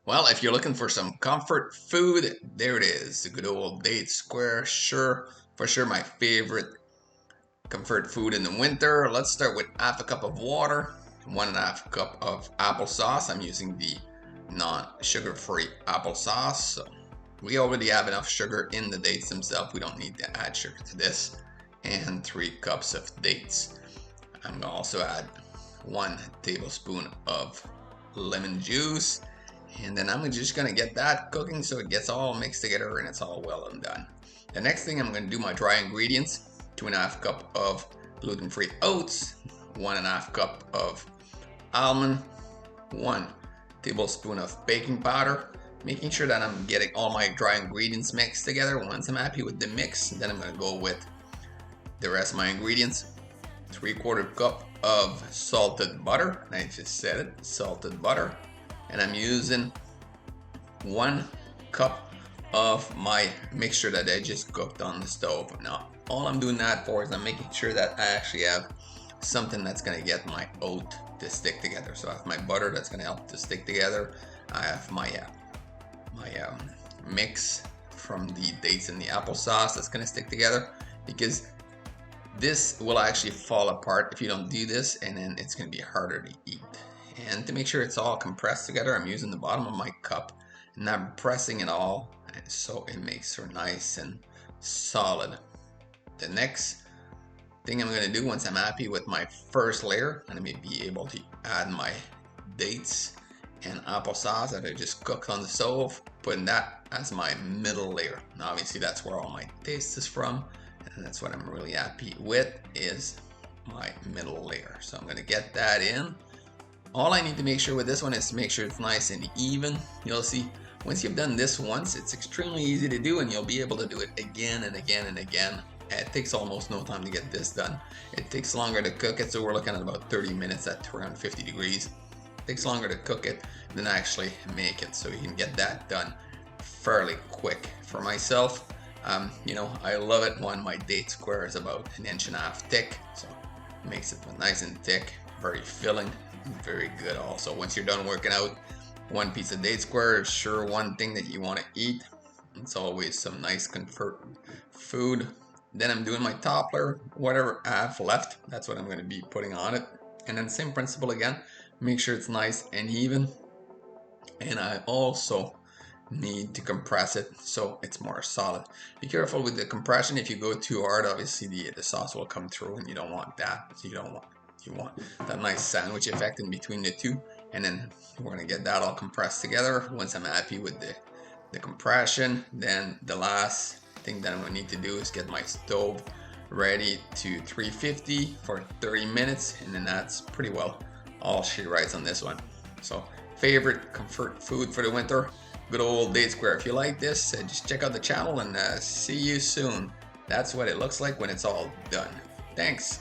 Well, if you're looking for some comfort food, there it is. The good old date square. Sure, for sure my favorite comfort food in the winter. Let's start with half a cup of water, 1.5 cup of applesauce. I'm using the non-sugar-free applesauce. So we already have enough sugar in the dates themselves. We don't need to add sugar to this. And 3 cups of dates. I'm gonna also add 1 tablespoon of lemon juice. And then I'm just gonna get that cooking so it gets all mixed together and it's all well and done. The next thing I'm gonna do my dry ingredients. 2.5 cup of gluten-free oats, 1.5 cup of almond, 1 tablespoon of baking powder, making sure that I'm getting all my dry ingredients mixed together. Once I'm happy with the mix, then I'm gonna go with the rest of my ingredients. 3/4 cup of salted butter, I just said it, salted butter, and I'm using 1 cup of my mixture that I just cooked on the stove. Now, all I'm doing that for is I'm making sure that I actually have something that's gonna get my oat to stick together. So I have my butter that's gonna help to stick together. I have my mix from the dates and the applesauce that's gonna stick together, because this will actually fall apart if you don't do this, and then it's gonna be harder to eat. And to make sure it's all compressed together, I'm using the bottom of my cup and I'm pressing it all so it makes her nice and solid. The next thing I'm gonna do, once I'm happy with my first layer, I'm gonna be able to add my dates and applesauce that I just cooked on the stove, putting that as my middle layer. Now obviously that's where all my taste is from, and that's what I'm really happy with, is my middle layer. So I'm gonna get that in. All I need to make sure with this one is to make sure it's nice and even. You'll see once you've done this once, it's extremely easy to do, and you'll be able to do it again and again and again. It takes almost no time to get this done. It takes longer to cook it, so we're looking at about 30 minutes at around 50 degrees. It takes longer to cook it than actually make it, so you can get that done fairly quick. For myself, I love it when my date square is about 1.5 inches thick, so it makes it nice and thick, very filling, and very good also. Once you're done working out, 1 piece of date square is sure one thing that you want to eat. It's always some nice comfort food. Then I'm doing my top layer, whatever I have left, that's what I'm going to be putting on it. And then same principle again, make sure it's nice and even. And I also need to compress it so it's more solid. Be careful with the compression. If you go too hard, obviously the sauce will come through, and you don't want that. So you want that nice sandwich effect in between the two. And then we're gonna get that all compressed together. Once I'm happy with the compression, then the last thing that I'm gonna need to do is get my stove ready to 350 for 30 minutes, and then that's pretty well all she writes on this one. So favorite comfort food for the winter, good old date square. If you like this, just check out the channel, and see you soon. That's what it looks like when it's all done. Thanks.